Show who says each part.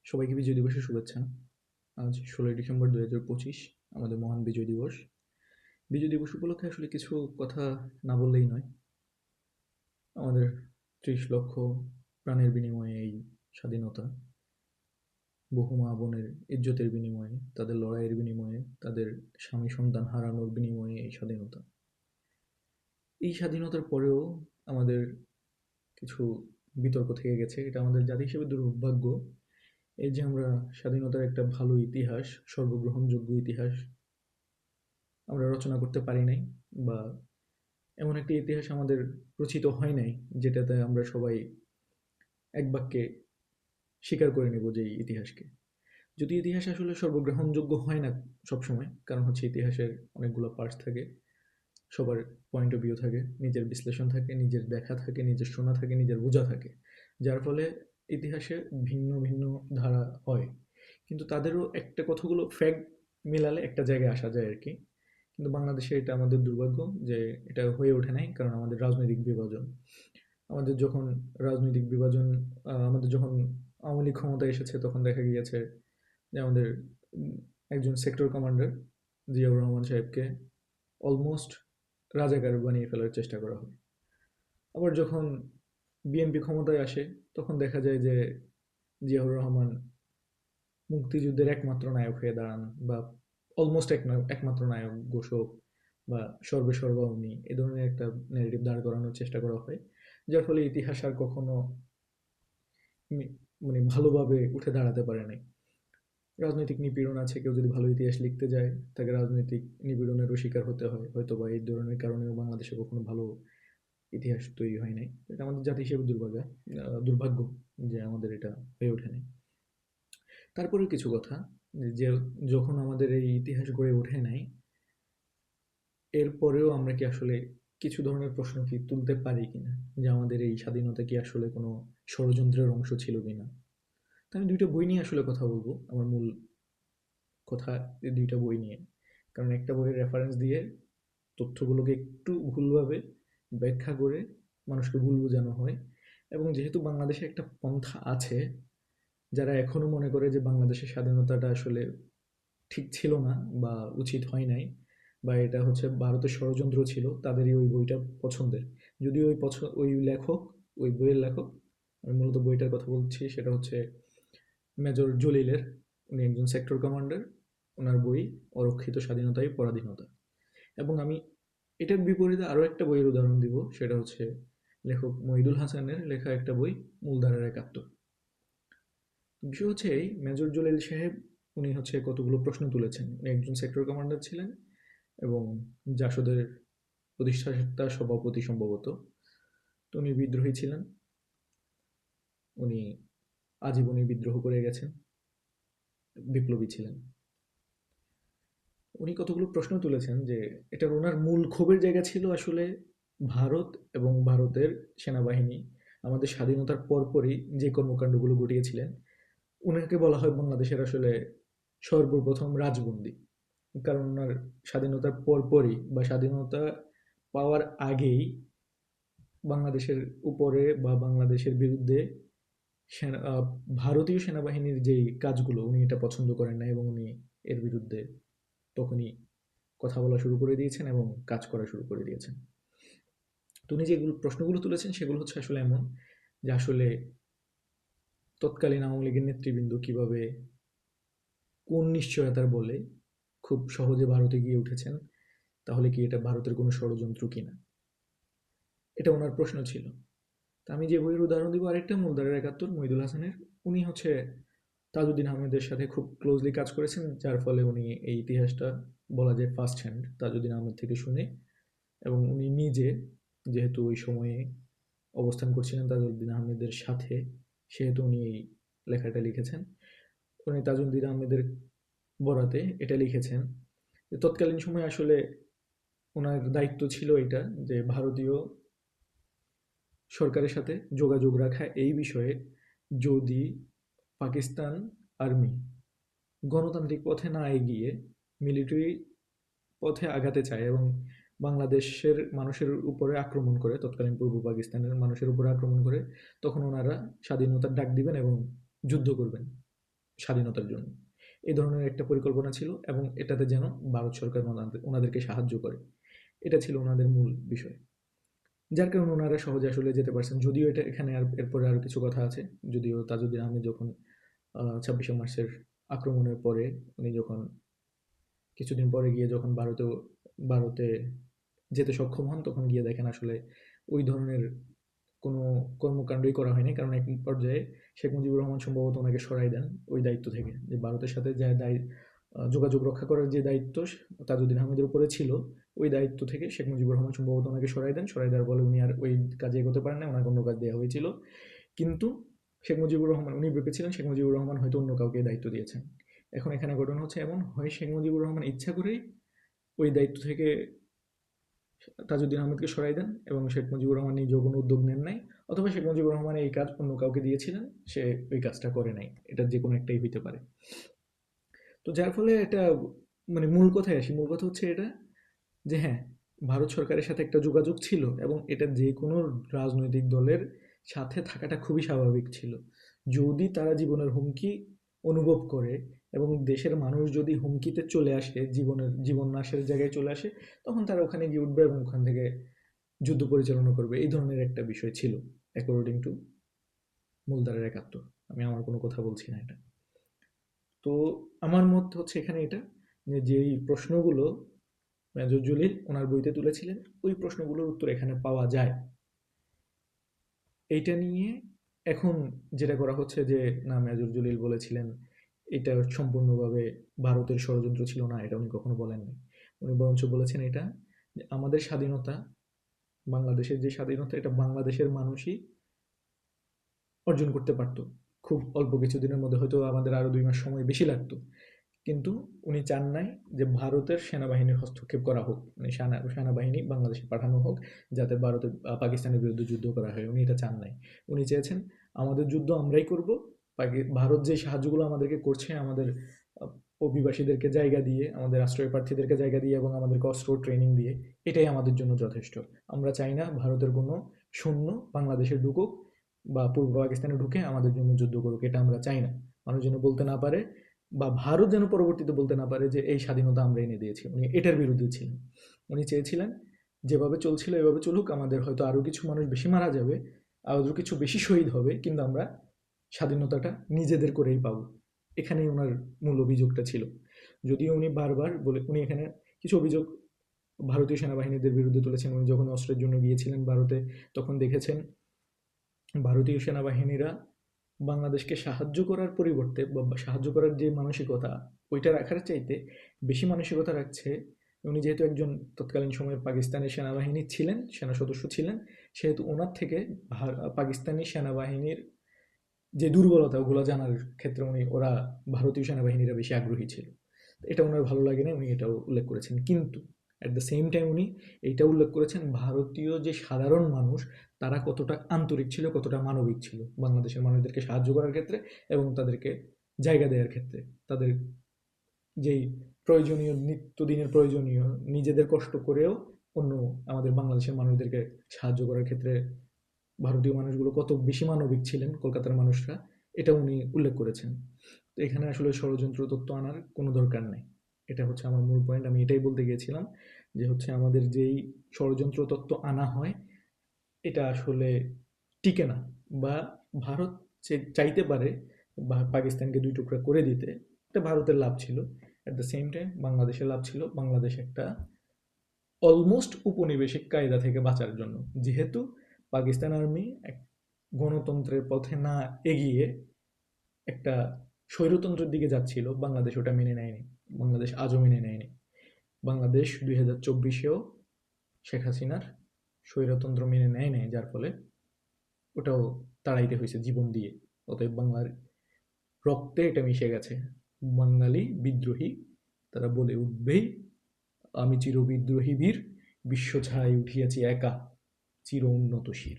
Speaker 1: সবাইকে বিজয় দিবসের শুভেচ্ছা। আজ ১৬ই ডিসেম্বর ২০২৫ আমাদের মহান বিজয় দিবস। বিজয় দিবস উপলক্ষে আসলে কিছু কথা না বললেই নয়। আমাদের ৩০ লক্ষ প্রাণের বিনিময়ে এই স্বাধীনতা, বহু মা বোনের ইজ্জতের বিনিময়ে, তাদের লড়াইয়ের বিনিময়ে, তাদের স্বামী সন্তান হারানোর বিনিময়ে এই স্বাধীনতা। এই স্বাধীনতার পরেও আমাদের কিছু বিতর্ক থেকে গেছে। এটা আমাদের জাতি হিসেবে দুর্ভাগ্য। এই যে আমরা স্বাধীনতার একটা ভালো ইতিহাস, সর্বগ্রহণযোগ্য ইতিহাস আমরা রচনা করতে পারি নাই, বা এমন একটি ইতিহাস আমাদের রচিত হয় নাই যেটাতে আমরা সবাই এক বাক্যে স্বীকার করে নেব যে এই ইতিহাসকে। যদি ইতিহাস আসলে সর্বগ্রহণযোগ্য হয় না সবসময়, কারণ হচ্ছে ইতিহাসের অনেকগুলো পার্টস থাকে, সবার পয়েন্ট অফ ভিউ থাকে, নিজের বিশ্লেষণ থাকে, নিজের দেখা থাকে, নিজের শোনা থাকে, নিজের বোঝা থাকে, যার ফলে ইতিহাসে ভিন্ন ভিন্ন ধারা হয়। কিন্তু তাদেরও একটা কথাগুলো ফ্যাক্ট মিলালে একটা জায়গায় আসা যায় আর কি। কিন্তু বাংলাদেশে এটা আমাদের দুর্ভাগ্য যে এটা হয়ে ওঠে নাই, কারণ আমাদের রাজনৈতিক বিভাজন। আমাদের যখন রাজনৈতিক বিভাজন আমাদের যখন আওয়ামী লীগ ক্ষমতায় এসেছে, তখন দেখা গিয়েছে যে আমাদের একজন সেক্টর কমান্ডার জিয়াউর রহমান সাহেবকে অলমোস্ট রাজাকার বানিয়ে ফেলার চেষ্টা করা হয়। আবার যখন বিএনপি ক্ষমতায় আসে, তখন দেখা যায় যে জিয়াউর রহমান মুক্তিযুদ্ধের একমাত্র নায়ক হয়ে দাঁড়ান, বা অলমোস্ট একমাত্র নায়ক ঘোষক, বা সর্বে সর্বা উনি, এ ধরনের একটা ন্যারেটিভ দাঁড় করানোর চেষ্টা করা হয়, যার ফলে ইতিহাস আর কখনো মানে ভালোভাবে উঠে দাঁড়াতে পারে নাই। রাজনৈতিক নিপীড়ন আছে, কেউ যদি ভালো ইতিহাস লিখতে যায় তাকে রাজনৈতিক নিপীড়নেরও শিকার হতে হয়, হয়তো বা এই ধরনের কারণেও বাংলাদেশে কখনো ভালো ইতিহাস তৈরি হয় নাই। এটা আমাদের জাতি হিসেবে দুর্ভাগ্য যে আমাদের এটা হয়ে ওঠে নাই। তারপরেও কিছু কথা, যে যখন আমাদের এই ইতিহাস গড়ে ওঠে নাই, এরপরেও আমরা কি আসলে কিছু ধরনের প্রশ্ন কি তুলতে পারি কিনা, যে আমাদের এই স্বাধীনতা কি আসলে কোনো ষড়যন্ত্রের অংশ ছিল কিনা। তো আমি দুইটা বই নিয়ে আসলে কথা বলবো, আমার মূল কথা এই দুইটা বই নিয়ে। কারণ একটা বইয়ের রেফারেন্স দিয়ে তথ্যগুলোকে একটু ভুলভাবে ব্যাখ্যা করে মানুষকে ভুল বোঝানো হয়। এবং যেহেতু বাংলাদেশে একটা পন্থা আছে যারা এখনো মনে করে যে বাংলাদেশের স্বাধীনতাটা আসলে ঠিক ছিল না, বা উচিত হয় নাই, বা এটা হচ্ছে ভারতের ষড়যন্ত্র ছিল, তাদেরই ওই বইটা পছন্দের। যদিও ওই লেখক, ওই বইয়ের লেখক, আমি মূলত বইটার কথা বলছি, সেটা হচ্ছে মেজর জলিলের। উনি একজন সেক্টর কমান্ডার। ওনার বই অরক্ষিত স্বাধীনতাই পরাধীনতা। এবং আমি এটার বিপরীতে আরও একটা বইয়ের উদাহরণ দিব, সেটা হচ্ছে লেখক মহিদুল হাসানের লেখা একটা বই, মূলধারার একাত্তর। বিষয় হচ্ছে এই মেজর জলিল সাহেব, উনি হচ্ছে কতগুলো প্রশ্ন তুলেছেন। উনি একজন সেক্টর কমান্ডার ছিলেন এবং জাসদের প্রতিষ্ঠাতা সভাপতি সম্ভবত। তো উনি বিদ্রোহী ছিলেন, উনি আজীবনই বিদ্রোহ করে গেছেন, বিপ্লবী ছিলেন। উনি কতগুলো প্রশ্ন তুলেছেন যে এটার ওনার মূল ক্ষোভের জায়গা ছিল আসলে ভারত এবং ভারতের সেনাবাহিনী আমাদের স্বাধীনতার পরপরই যে কর্মকাণ্ডগুলো ঘটিয়েছিলেন। উনাকে বলা হয় বাংলাদেশের আসলে সর্বপ্রথম রাজবন্দী। কারণ ওনার স্বাধীনতার পরপরই বা স্বাধীনতা পাওয়ার আগেই বাংলাদেশের উপরে বা বাংলাদেশের বিরুদ্ধে ভারতীয় সেনাবাহিনীর যেই কাজগুলো, উনি এটা পছন্দ করেন না, এবং উনি এর বিরুদ্ধে তখনই কথা বলা শুরু করে দিয়েছেন এবং কাজ করা শুরু করে দিয়েছেন। তো উনি যেগুলো প্রশ্নগুলো তুলেছেন সেগুলো হচ্ছে আসলে এমন যে আসলে তৎকালীন আওয়ামী লীগের নেতৃবৃন্দ কিভাবে, কোন নিশ্চয়তার বলে খুব সহজে ভারতে গিয়ে উঠেছেন, তাহলে কি এটা ভারতের কোনো ষড়যন্ত্র কিনা, এটা ওনার প্রশ্ন ছিল। তা আমি যে বইয়ের উদাহরণ দিব আরেকটা, মূলধারার একাত্তর, মহিদুল হাসানের। উনি হচ্ছে তাজউদ্দিন আহমেদের সাথে খুব ক্লোজলি কাজ করেছেন, যার ফলে উনি এই ইতিহাসটা বলা যায় ফার্স্ট হ্যান্ড তাজউদ্দিন আহমেদ থেকে শুনে। এবং উনি নিজে যেহেতু ওই সময়ে অবস্থান করছিলেন তাজউদ্দিন আহমেদের সাথে, সেহেতু উনি এই লেখাটা লিখেছেন। উনি তাজউদ্দিন আহমেদের বরাতে এটা লিখেছেন যে তৎকালীন সময়ে আসলে ওনার দায়িত্ব ছিল এটা, যে ভারতীয় সরকারের সাথে যোগাযোগ রাখা এই বিষয়ে, যদি পাকিস্তান আর্মি গণতান্ত্রিক পথে না এগিয়ে মিলিটারি পথে আগাতে চায় এবং বাংলাদেশের মানুষের উপরে আক্রমণ করে, তৎকালীন পূর্ব পাকিস্তানের মানুষের উপরে আক্রমণ করে, তখন ওনারা স্বাধীনতার ডাক দিবেন এবং যুদ্ধ করবেন। স্বাধীনতার জন্য। এই ধরনের একটা পরিকল্পনা ছিল এবং এটাতে যেন ভারত সরকার ওনাদেরকে সাহায্য করে। এটা ছিল ওনাদের মূল বিষয়। যার কারণে ওনারা সহজে আসলে যেতে পারছেন। যদিও এটা এখানে এরপরে আরো কিছু কথা আছে। যদিও তাজউদ্দিন আহমেদ যখন ২৬শে মার্চের আক্রমণের পরে উনি যখন কিছুদিন পরে গিয়ে যখন ভারতে যেতে সক্ষম হন, তখন গিয়ে দেখেন আসলে ওই ধরনের কোনো কর্মকাণ্ডই করা হয়নি। কারণ এক পর্যায়ে শেখ মুজিবুর রহমান সম্ভবত ওনাকে সরাই দেন ওই দায়িত্ব থেকে। যে ভারতের সাথে যে যোগাযোগ রক্ষা করার যে দায়িত্ব তাজউদ্দিন আহমেদের উপরে ছিল, ওই দায়িত্ব থেকে শেখ মুজিবুর রহমান সম্ভবত ওনাকে সরাই দেন। সরাই দেওয়ার ফলে উনি আর ওই কাজে এগোতে পারেন না, ওনাকে অন্য কাজ দেওয়া হয়েছিল। কিন্তু শেখ মুজিবুর রহমান উনি ভেবেছিলেন শেখ মুজিবুর রহমান হয়তো অন্য কাউকে দায়িত্ব দিয়েছেন। এখন এখানে ঘটনা হচ্ছে এমন, হয় শেখ মুজিবুর রহমান ইচ্ছা করেই ওই দায়িত্ব থেকে তাজউদ্দিন আহমেদকে সরাই দেন এবং শেখ মুজিবুর রহমান নিজেও কোনো উদ্যোগ নেন নাই, অথবা শেখ মুজিবুর রহমান এই কাজ অন্য কাউকে দিয়েছিলেন, সে ওই কাজটা করে নাই। এটা যে কোনো একটাই হইতে পারে। তো যার ফলে এটা মানে মূল কথায় আসি, মূল কথা হচ্ছে এটা যে হ্যাঁ, ভারত সরকারের সাথে একটা যোগাযোগ ছিল এবং এটা যে কোনো রাজনৈতিক দলের সাথে থাকাটা খুবই স্বাভাবিক ছিল। যদি তারা জীবনের হুমকি অনুভব করে এবং দেশের মানুষ যদি হুমকিতে চলে আসে, জীবন নাশের জায়গায় চলে আসে, তখন তারা ওখানে গিয়ে উঠবে এবং ওখান থেকে যুদ্ধ পরিচালনা করবে। এই ধরনের একটা বিষয় ছিল অ্যাকর্ডিং টু মূলধারার ৭১। আমি আমার কোনো কথা বলছি না এটা। তো আমার মত হচ্ছে এখানে এটা, যে যেই প্রশ্নগুলো মেজর জলিল ওনার বইতে তুলেছিলেন, ওই প্রশ্নগুলোর উত্তর এখানে পাওয়া যায়। এইটা নিয়ে এখন যেটা করা হচ্ছে যে না, মেজর জলিল বলেছিলেন এটা সম্পূর্ণভাবে ভারতের ষড়যন্ত্র ছিল, না, এটা উনি কখনো বলেননি। উনি বরঞ্চ বলেছেন এটা যে আমাদের স্বাধীনতা, বাংলাদেশের যে স্বাধীনতা, এটা বাংলাদেশের মানুষই অর্জন করতে পারতো খুব অল্প কিছুদিনের মধ্যে। হয়তো আমাদের আরো ২ মাস সময় বেশি লাগতো, কিন্তু উনি চান নাই যে ভারতের সেনাবাহিনীর হস্তক্ষেপ করা হোক, মানে সেনাবাহিনী বাংলাদেশে পাঠানো হোক যাতে পাকিস্তানের বিরুদ্ধে যুদ্ধ করা হয়। উনি এটা চান নাই। উনি চেয়েছেন আমাদের যুদ্ধ আমরাই করব। ভারত যে সাহায্যগুলো আমাদেরকে করছে, আমাদের অভিবাসীদেরকে জায়গা দিয়ে, আমাদের আশ্রয় প্রার্থীদেরকে জায়গা দিয়ে এবং আমাদেরকে অস্ত্র ট্রেনিং দিয়ে, এটাই আমাদের জন্য যথেষ্ট। আমরা চাই না ভারতের কোনো সৈন্য বাংলাদেশে ঢুকুক বা পূর্ব পাকিস্তানে ঢুকে আমাদের জন্য যুদ্ধ করুক। এটা আমরা চাই না। মানুষ যেন বলতে না পারে বা ভারত যেন পরবর্তীতে বলতে না পারে যে এই স্বাধীনতা আমরা এনে দিয়েছি। উনি এটার বিরুদ্ধে ছিলেন। উনি চেয়েছিলেন যেভাবে চলছিল এভাবে চলুক, আমাদের হয়তো আরো কিছু মানুষ বেশি মারা যাবে, আরো কিছু বেশি শহীদ হবে, কিন্তু আমরা স্বাধীনতাটা নিজেদের করেই পাবো। এখানেই ওনার মূল অভিযোগটা ছিল। যদিও উনি বারবার বলে, উনি এখানে কিছু অভিযোগ ভারতীয় সেনাবাহিনীদের বিরুদ্ধে তুলেছেন। উনি যখন অস্ত্রের জন্য গিয়েছিলেন ভারতে, তখন দেখেছেন ভারতীয় সেনাবাহিনীরা বাংলাদেশকে সাহায্য করার পরিবর্তে বা সাহায্য করার যে মানসিকতা, ওইটা রাখার চাইতে বেশি মানসিকতা রাখছে। উনি যেহেতু একজন তৎকালীন সময়ে পাকিস্তানের সেনাবাহিনী ছিলেন, সেনা সদস্য ছিলেন, সেহেতু ওনার থেকে পাকিস্তানি সেনাবাহিনীর যে দুর্বলতা, ওগুলো জানার ক্ষেত্রে ওরা ভারতীয় সেনাবাহিনীরা বেশি আগ্রহী ছিল। এটা ওনার ভালো লাগে না, উনি এটাও উল্লেখ করেছেন। কিন্তু অ্যাট দ্য সেম টাইম উনি এইটা উল্লেখ করেছেন ভারতীয় যে সাধারণ মানুষ, তারা কতটা আন্তরিক ছিল, কতটা মানবিক ছিল বাংলাদেশের মানুষদেরকে সাহায্য করার ক্ষেত্রে এবং তাদেরকে জায়গা দেওয়ার ক্ষেত্রে। তাদের যেই প্রয়োজনীয়, নিত্যদিনের প্রয়োজনীয়, নিজেদের কষ্ট করেও অন্য আমাদের বাংলাদেশের মানুষদেরকে সাহায্য করার ক্ষেত্রে ভারতীয় মানুষগুলো কত বেশি মানবিক ছিলেন, কলকাতার মানুষরা, এটা উনি উল্লেখ করেছেন। তো এখানে আসলে ষড়যন্ত্র তত্ত্ব আনার কোনো দরকার নেই। এটা হচ্ছে আমার মূল পয়েন্ট। আমি এটাই বলতে গিয়েছিলাম যে হচ্ছে আমাদের যেই ষড়যন্ত্র তত্ত্ব আনা হয়, এটা আসলে টিকে না। বা ভারত চাইতে পারে বা পাকিস্তানকে ২ টুকরা করে দিতে, এটা ভারতের লাভ ছিল। অ্যাট দ্য সেম টাইম বাংলাদেশের লাভ ছিল, বাংলাদেশ একটা অলমোস্ট উপনিবেশিক কায়দা থেকে বাঁচার জন্য। যেহেতু পাকিস্তান আর্মি এক গণতন্ত্রের পথে না এগিয়ে একটা স্বৈরতন্ত্রের দিকে যাচ্ছিল, বাংলাদেশ ওটা মেনে নেয়নি। বাংলাদেশ আজও মেনে নেয়নি। বাংলাদেশ ২০২৪-এও শেখ হাসিনার স্বৈরতন্ত্র মেনে নেয় নাই, যার ফলে ওটাও তাড়াইতে হয়েছে জীবন দিয়ে। অতএব বাংলার রক্তে এটা মিশে গেছে। বাঙালি বিদ্রোহী, তারা বলে উঠবেই আমি চিরবিদ্রোহী বীর, বিশ্ব ছাড়াই উঠিয়াছি একা, চির উন্নত শির।